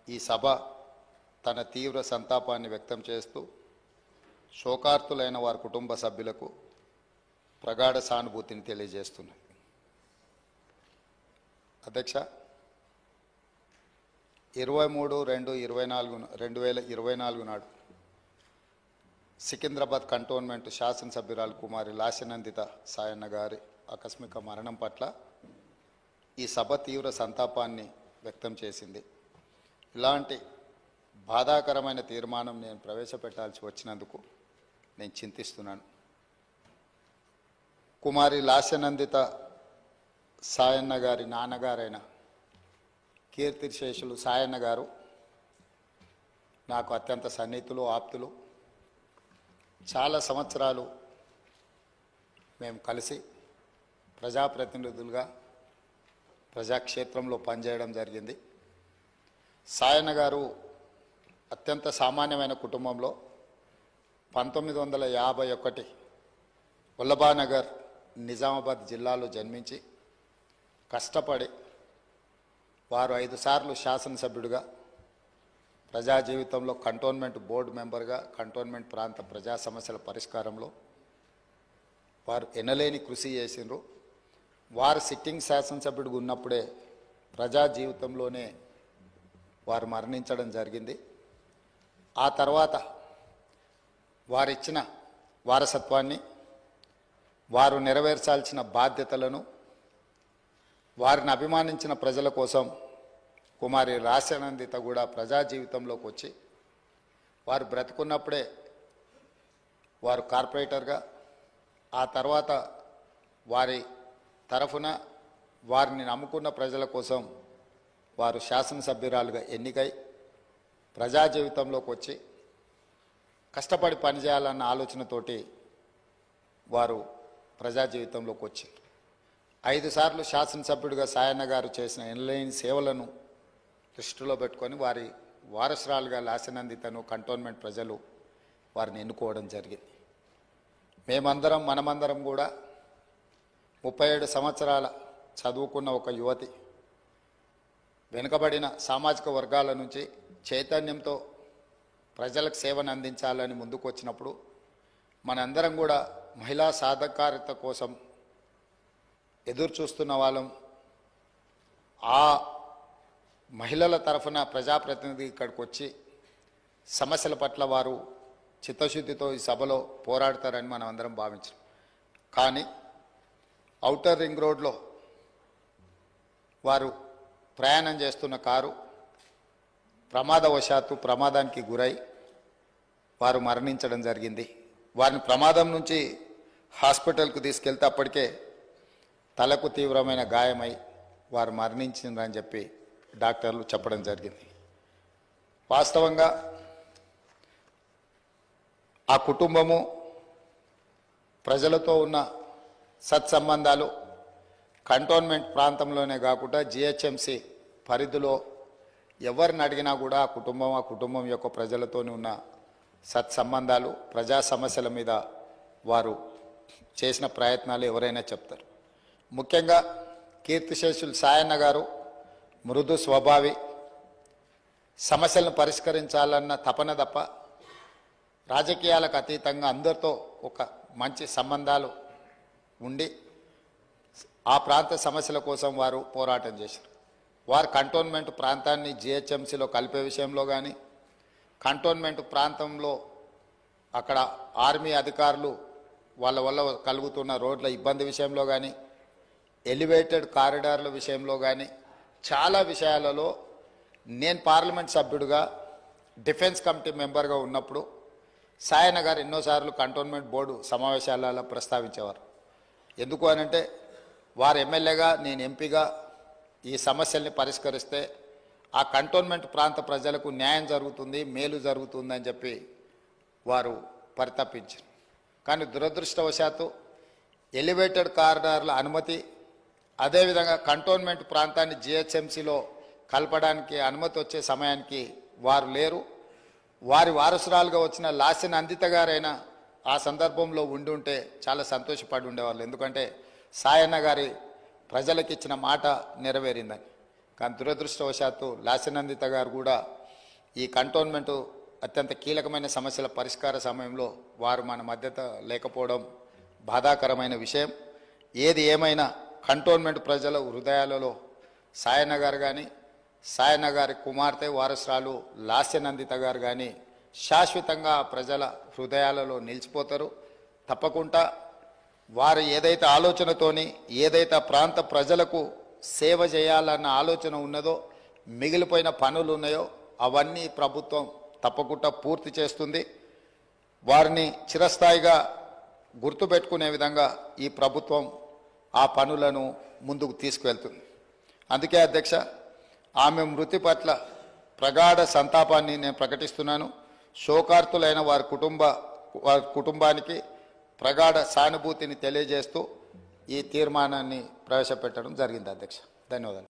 ఈ సభ తన తీవ్ర సంతాపాన్ని వ్యక్తం చేస్తూ శోకార్తులైన వారి కుటుంబ సభ్యులకు ప్రగాఢ సానుభూతిని తెలియజేస్తున్నది. అధ్యక్ష, 23/2/2024 నాడు సికింద్రాబాద్ కంటోన్మెంట్ శాసనసభ్యురాలు కుమారి లాస్యనందిత సాయన్న గారి ఆకస్మిక మరణం పట్ల ఈ సభ తీవ్ర సంతాపాన్ని వ్యక్తం చేసింది. ఇలాంటి బాధాకరమైన తీర్మానం నేను ప్రవేశపెట్టాల్సి వచ్చినందుకు నేను చింతిస్తున్నాను. కుమారి లాస్యనందిత సాయన్న గారి నాన్నగారైన కీర్తిశేషులు సాయన్న గారు నాకు అత్యంత సన్నిహితులు, ఆప్తులు. చాలా సంవత్సరాలు మేము కలిసి ప్రజాప్రతినిధులుగా ప్రజాక్షేత్రంలో పనిచేయడం జరిగింది. సాయన్న గారు అత్యంత సామాన్యమైన కుటుంబంలో 1951 వల్లభానగర్ నిజామాబాద్ జిల్లాలో జన్మించి కష్టపడి వారు 5 సార్లు శాసనసభ్యుడిగా, ప్రజా జీవితంలో కంటోన్మెంట్ బోర్డు మెంబర్గా, కంటోన్మెంట్ ప్రాంత ప్రజా సమస్యల పరిష్కారంలో వారు ఎనలేని కృషి చేసిండ్రు. వారు సిట్టింగ్ శాసనసభ్యుడిగా ఉన్నప్పుడే ప్రజా జీవితంలోనే వారు మరణించడం జరిగింది. ఆ తర్వాత వారిచ్చిన వారసత్వాన్ని, వారు నెరవేర్చాల్సిన బాధ్యతలను, వారిని అభిమానించిన ప్రజల కోసం కుమారి లాస్యనందిత కూడా ప్రజా జీవితంలోకి వచ్చి వారు బ్రతుకున్నప్పుడే వారు కార్పొరేటర్గా, ఆ తర్వాత వారి తరఫున వారిని నమ్ముకున్న ప్రజల కోసం వారు శాసనసభ్యురాలుగా ఎన్నికై ప్రజా జీవితంలోకి వచ్చి కష్టపడి పనిచేయాలన్న ఆలోచనతోటి వారు ప్రజా జీవితంలోకి వచ్చారు. 5 సార్లు శాసనసభ్యుడిగా సాయన్న గారు చేసిన ఎనలేని సేవలను దృష్టిలో పెట్టుకొని వారి వారసురాలుగా లాస్యనందితను కంటోన్మెంట్ ప్రజలు వారిని ఎన్నుకోవడం జరిగింది. మనమందరం కూడా 37 సంవత్సరాల చదువుకున్న ఒక యువతి, వెనుకబడిన సామాజిక వర్గాల నుంచి చైతన్యంతో ప్రజలకు సేవను అందించాలని ముందుకు వచ్చినప్పుడు మనందరం కూడా మహిళా సాధికారత కోసం ఎదురు చూస్తున్న వాళ్ళం. ఆ మహిళల తరఫున ప్రజాప్రతినిధి ఇక్కడికి వచ్చి సమస్యల పట్ల వారు చిత్తశుద్ధితో ఈ సభలో పోరాడతారని మనం అందరం భావించాం. కానీ ఔటర్ రింగ్ రోడ్లో వారు ప్రయాణం చేస్తున్న కారు ప్రమాదానికి గురై వారు మరణించడం జరిగింది. వారిని ప్రమాదం నుంచి హాస్పిటల్కు తీసుకెళ్తే అప్పటికే తలకు తీవ్రమైన గాయమై వారు మరణించిందని చెప్పి డాక్టర్లు చెప్పడం జరిగింది. వాస్తవంగా ఆ కుటుంబము ప్రజలతో ఉన్న సత్సంబంధాలు కంటోన్మెంట్ ప్రాంతంలోనే కాకుండా జిహెచ్ఎంసి పరిధిలో ఎవరిని అడిగినా కూడా ఆ కుటుంబం యొక్క ప్రజలతోనే ఉన్న సత్సంబంధాలు, ప్రజా సమస్యల మీద వారు చేసిన ప్రయత్నాలు ఎవరైనా చెప్తారు. ముఖ్యంగా కీర్తిశేషులు సాయన్న గారు మృదు స్వభావి, సమస్యలను పరిష్కరించాలన్న తపన తప్ప రాజకీయాలకు అతీతంగా అందరితో ఒక మంచి సంబంధాలు ఉండి ఆ ప్రాంత సమస్యల కోసం వారు పోరాటం చేశారు. వారు కంటోన్మెంట్ ప్రాంతాన్ని జిహెచ్ఎంసీలో కలిపే విషయంలో కానీ, కంటోన్మెంట్ ప్రాంతంలో అక్కడ ఆర్మీ అధికారులు వాళ్ళ వల్ల కలుగుతున్న రోడ్ల ఇబ్బంది విషయంలో కానీ, ఎలివేటెడ్ కారిడార్ల విషయంలో కానీ చాలా విషయాలలో నేను పార్లమెంట్ సభ్యుడిగా డిఫెన్స్ కమిటీ మెంబర్గా ఉన్నప్పుడు సాయన్న గారు ఎన్నోసార్లు కంటోన్మెంట్ బోర్డు సమావేశాలలో ప్రస్తావించేవారు. ఎందుకు అనంటే వారు ఎమ్మెల్యేగా, నేను ఎంపీగా ఈ సమస్యల్ని పరిష్కరిస్తే ఆ కంటోన్మెంట్ ప్రాంత ప్రజలకు న్యాయం జరుగుతుంది, మేలు జరుగుతుందని చెప్పి వారు పరితపించారు. కానీ దురదృష్టవశాత్తు ఎలివేటెడ్ కారిడార్ల అనుమతి, అదేవిధంగా కంటోన్మెంట్ ప్రాంతాన్ని జిహెచ్ఎంసీలో కలపడానికి అనుమతి వచ్చే సమయానికి వారు లేరు. వారి వారసురాలుగా వచ్చిన లాస్యనందిత గారైనా ఆ సందర్భంలో ఉండి ఉంటే చాలా సంతోషపడి ఉండేవాళ్ళు. ఎందుకంటే సాయన్న గారి ప్రజలకు ఇచ్చిన మాట నెరవేరిందని. కానీ దురదృష్టవశాత్తు లాస్యనందిత గారు కూడా ఈ కంటోన్మెంటు అత్యంత కీలకమైన సమస్యల పరిష్కార సమయంలో వారు మన మధ్యత లేకపోవడం బాధాకరమైన విషయం. ఏది ఏమైనా కంటోన్మెంట్ ప్రజల హృదయాలలో సాయనగర్ కానీ సాయనగారి కుమార్తె వారసురాలు లాస్యనందిత గారు కానీ శాశ్వతంగా ప్రజల హృదయాలలో నిలిచిపోతారు. తప్పకుండా వారు ఏదైతే ఆలోచనతోని ఏదైతే ప్రాంత ప్రజలకు సేవ చేయాలన్న ఆలోచన ఉన్నదో, మిగిలిపోయిన పనులు ఉన్నాయో అవన్నీ ప్రభుత్వం తప్పకుండా పూర్తి చేస్తుంది. వారిని చిరస్థాయిగా గుర్తుపెట్టుకునే విధంగా ఈ ప్రభుత్వం ఆ పనులను ముందుకు తీసుకువెళ్తుంది. అందుకే అధ్యక్ష, ఆమె మృతి పట్ల ప్రగాఢ సంతాపాన్ని నేను ప్రకటిస్తున్నాను. శోకార్తులైన వారి కుటుంబానికి ప్రగాఢ సానుభూతిని తెలియజేస్తూ ఈ తీర్మానాన్ని ప్రవేశపెట్టడం జరిగింది అధ్యక్ష. ధన్యవాదాలు.